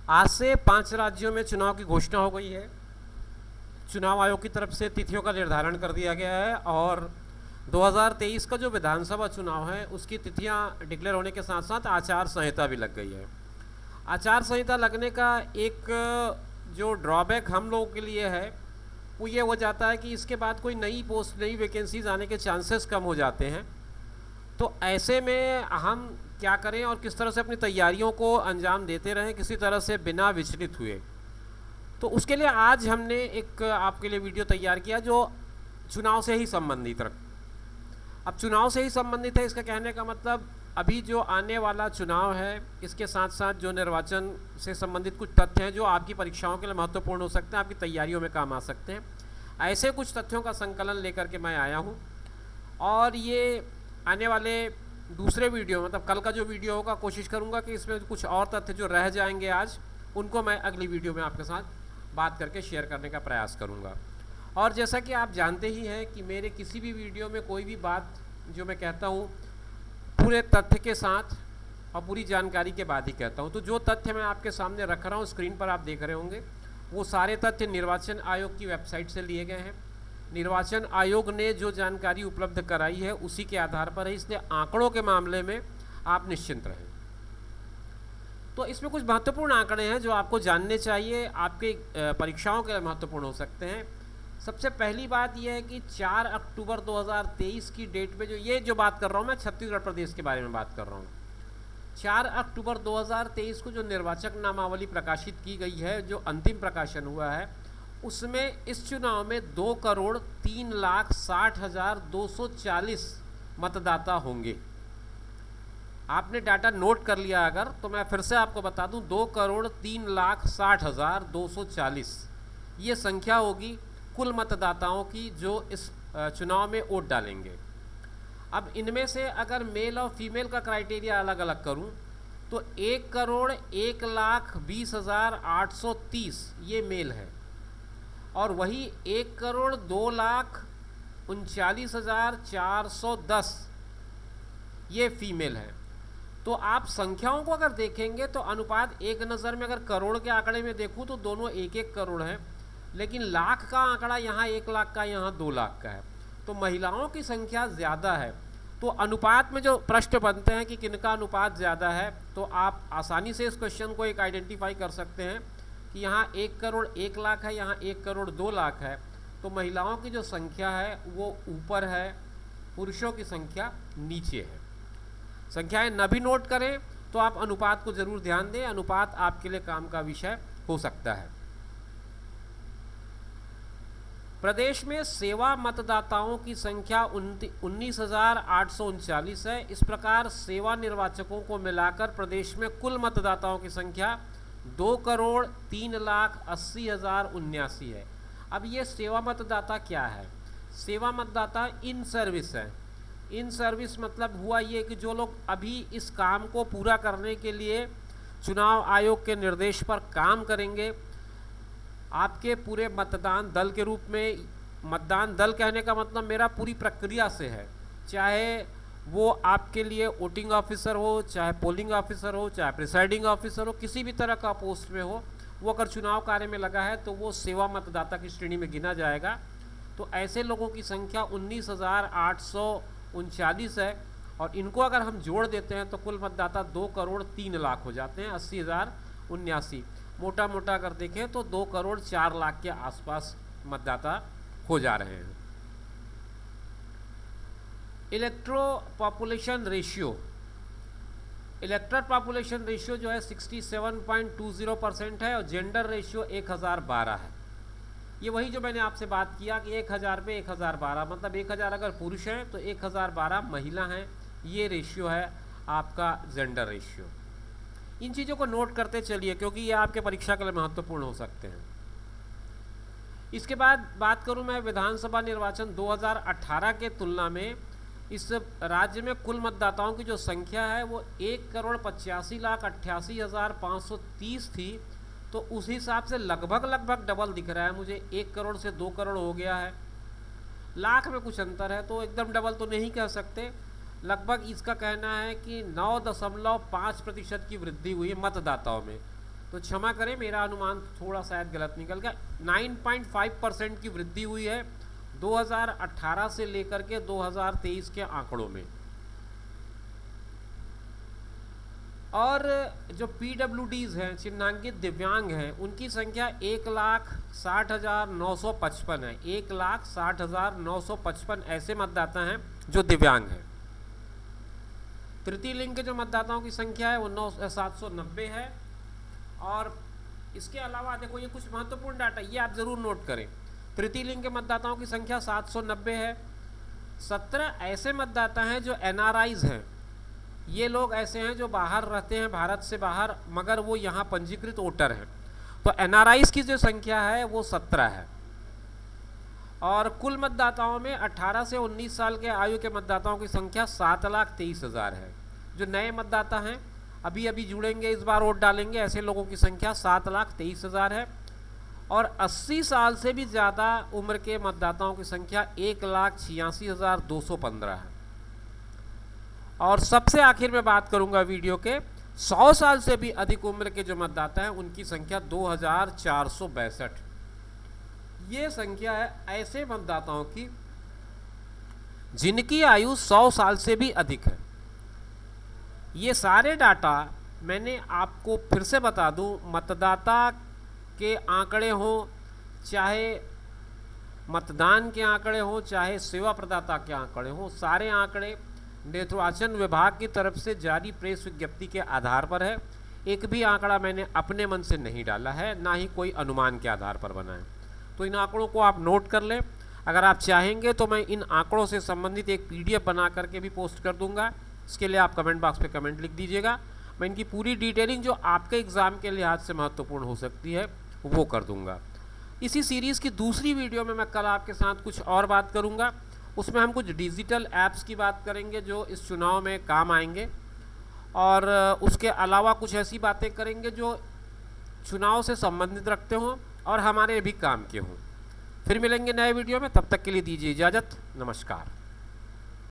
आज से 5 राज्यों में चुनाव की घोषणा हो गई है। चुनाव आयोग की तरफ से तिथियों का निर्धारण कर दिया गया है और 2023 का जो विधानसभा चुनाव है उसकी तिथियां डिक्लेयर होने के साथ साथ आचार संहिता भी लग गई है। आचार संहिता लगने का एक जो ड्रॉबैक हम लोगों के लिए है वो ये हो जाता है कि इसके बाद कोई नई पोस्ट, नई वैकेंसीज आने के चांसेस कम हो जाते हैं। तो ऐसे में हम क्या करें और किस तरह से अपनी तैयारियों को अंजाम देते रहें किसी तरह से बिना विचलित हुए। तो उसके लिए आज हमने एक आपके लिए वीडियो तैयार किया जो चुनाव से ही संबंधित अब चुनाव से ही संबंधित है। इसका कहने का मतलब अभी जो आने वाला चुनाव है इसके साथ साथ जो निर्वाचन से संबंधित कुछ तथ्य हैं जो आपकी परीक्षाओं के लिए महत्वपूर्ण हो सकते हैं, आपकी तैयारियों में काम आ सकते हैं। ऐसे कुछ तथ्यों का संकलन लेकर के मैं आया हूँ और ये आने वाले दूसरे वीडियो मतलब कल का जो वीडियो होगा कोशिश करूँगा कि इसमें कुछ और तथ्य जो रह जाएंगे आज उनको मैं अगली वीडियो में आपके साथ बात करके शेयर करने का प्रयास करूँगा। और जैसा कि आप जानते ही हैं कि मेरे किसी भी वीडियो में कोई भी बात जो मैं कहता हूँ पूरे तथ्य के साथ और पूरी जानकारी के बाद ही कहता हूँ। तो जो तथ्य मैं आपके सामने रख रहा हूँ स्क्रीन पर आप देख रहे होंगे वो सारे तथ्य निर्वाचन आयोग की वेबसाइट से लिए गए हैं। निर्वाचन आयोग ने जो जानकारी उपलब्ध कराई है उसी के आधार पर है, इसलिए आंकड़ों के मामले में आप निश्चिंत रहें। तो इसमें कुछ महत्वपूर्ण आंकड़े हैं जो आपको जानने चाहिए, आपके परीक्षाओं के लिए महत्वपूर्ण हो सकते हैं। सबसे पहली बात यह है कि 4 अक्टूबर 2023 की डेट में जो बात कर रहा हूँ मैं छत्तीसगढ़ प्रदेश के बारे में बात कर रहा हूँ। 4 अक्टूबर 2023 को जो निर्वाचक नामावली प्रकाशित की गई है, जो अंतिम प्रकाशन हुआ है, उसमें इस चुनाव में 2,03,60,240 मतदाता होंगे। आपने डाटा नोट कर लिया अगर तो मैं फिर से आपको बता दूं 2,03,60,240 ये संख्या होगी कुल मतदाताओं की जो इस चुनाव में वोट डालेंगे। अब इनमें से अगर मेल और फीमेल का क्राइटेरिया अलग अलग करूं तो 1,01,20,830 ये मेल है और वही 1,02,39,410 ये फीमेल है। तो आप संख्याओं को अगर देखेंगे तो अनुपात एक नज़र में अगर करोड़ के आंकड़े में देखूं तो दोनों 1-1 करोड़ हैं, लेकिन लाख का आंकड़ा यहाँ 1 लाख का, यहाँ 2 लाख का है। तो महिलाओं की संख्या ज़्यादा है। तो अनुपात में जो प्रश्न बनते हैं कि किनका अनुपात ज़्यादा है तो आप आसानी से इस क्वेश्चन को एक आइडेंटिफाई कर सकते हैं कि यहाँ 1 करोड़ 1 लाख है, यहाँ 1 करोड़ 2 लाख है। तो महिलाओं की जो संख्या है वो ऊपर है, पुरुषों की संख्या नीचे है। संख्याएं न भी नोट करें तो आप अनुपात को जरूर ध्यान दें, अनुपात आपके लिए काम का विषय हो सकता है। प्रदेश में सेवा मतदाताओं की संख्या 19,839 है। इस प्रकार सेवा निर्वाचकों को मिलाकर प्रदेश में कुल मतदाताओं की संख्या 2,03,80,079 है। अब ये सेवा मतदाता क्या है? सेवा मतदाता इन सर्विस है। इन सर्विस मतलब हुआ ये कि जो लोग अभी इस काम को पूरा करने के लिए चुनाव आयोग के निर्देश पर काम करेंगे, आपके पूरे मतदान दल के रूप में, मतदान दल कहने का मतलब मेरा पूरी प्रक्रिया से है, चाहे वो आपके लिए वोटिंग ऑफिसर हो, चाहे पोलिंग ऑफिसर हो, चाहे प्रिसाइडिंग ऑफिसर हो, किसी भी तरह का पोस्ट में हो, वो अगर चुनाव कार्य में लगा है तो वो सेवा मतदाता की श्रेणी में गिना जाएगा। तो ऐसे लोगों की संख्या 19,839 है और इनको अगर हम जोड़ देते हैं तो कुल मतदाता 2,03,00,000 हो जाते हैं, 80,079। मोटा मोटा अगर देखें तो 2,04,00,000 के आसपास मतदाता हो जा रहे हैं। Electro population ratio, इलेक्टर population ratio जो है 67.20% है और जेंडर रेशियो 1012 है। ये वही जो मैंने आपसे बात किया कि 1000 पे 1012 मतलब 1000 अगर पुरुष हैं तो 1012 महिला हैं। ये रेशियो है आपका जेंडर रेशियो। इन चीज़ों को नोट करते चलिए क्योंकि ये आपके परीक्षा के लिए महत्वपूर्ण हो सकते हैं। इसके बाद बात करूं मैं विधानसभा निर्वाचन 2018 के तुलना में इस राज्य में कुल मतदाताओं की जो संख्या है वो 1,85,88,530 थी। तो उस हिसाब से लगभग डबल दिख रहा है मुझे, 1 करोड़ से 2 करोड़ हो गया है। लाख में कुछ अंतर है तो एकदम डबल तो नहीं कह सकते, लगभग इसका कहना है कि 9.5% की वृद्धि हुई है मतदाताओं में। तो तो क्षमा करें, मेरा अनुमान थोड़ा शायद गलत निकल गया। 9.5% की वृद्धि हुई है 2018 से लेकर के 2023 के आंकड़ों में। और जो PWDs हैं, चिन्हांकित दिव्यांग हैं, उनकी संख्या 1,60,955 है। 1,60,955 ऐसे मतदाता हैं जो दिव्यांग हैं। तृतीय लिंग के जो मतदाताओं की संख्या है वो 790 है। और इसके अलावा देखो, ये कुछ महत्वपूर्ण डाटा, ये आप ज़रूर नोट करें। तृतीय लिंग के मतदाताओं की संख्या 790 है। 17 ऐसे मतदाता हैं जो NRIs हैं। ये लोग ऐसे हैं जो बाहर रहते हैं, भारत से बाहर, मगर वो यहाँ पंजीकृत वोटर हैं। तो NRIs की जो संख्या है वो 17 है। और कुल मतदाताओं में 18 से 19 साल के आयु के मतदाताओं की संख्या 7,23,000 है। जो नए मतदाता हैं, अभी अभी जुड़ेंगे, इस बार वोट डालेंगे, ऐसे लोगों की संख्या 7,23,000 है। और 80 साल से भी ज़्यादा उम्र के मतदाताओं की संख्या 1,86,215 है। और सबसे आखिर में बात करूंगा वीडियो के 100 साल से भी अधिक उम्र के जो मतदाता हैं उनकी संख्या 2,462। ये संख्या है ऐसे मतदाताओं की जिनकी आयु 100 साल से भी अधिक है। ये सारे डाटा मैंने आपको फिर से बता दूं, मतदाता के आंकड़े हों, चाहे मतदान के आंकड़े हों, चाहे सेवा प्रदाता के आंकड़े हों, सारे आंकड़े निर्वाचन विभाग की तरफ से जारी प्रेस विज्ञप्ति के आधार पर है। एक भी आंकड़ा मैंने अपने मन से नहीं डाला है, ना ही कोई अनुमान के आधार पर बना है। तो इन आंकड़ों को आप नोट कर लें। अगर आप चाहेंगे तो मैं इन आंकड़ों से संबंधित एक PDF बना करके भी पोस्ट कर दूंगा। इसके लिए आप कमेंट बॉक्स पे कमेंट लिख दीजिएगा। मैं इनकी पूरी डिटेलिंग जो आपके एग्ज़ाम के लिहाज से महत्वपूर्ण हो सकती है वो कर दूंगा। इसी सीरीज़ की दूसरी वीडियो में मैं कल आपके साथ कुछ और बात करूंगा। उसमें हम कुछ डिजिटल ऐप्स की बात करेंगे जो इस चुनाव में काम आएंगे, और उसके अलावा कुछ ऐसी बातें करेंगे जो चुनाव से संबंधित रखते हों और हमारे भी काम के हों। फिर मिलेंगे नए वीडियो में, तब तक के लिए दीजिए इजाज़त। नमस्कार।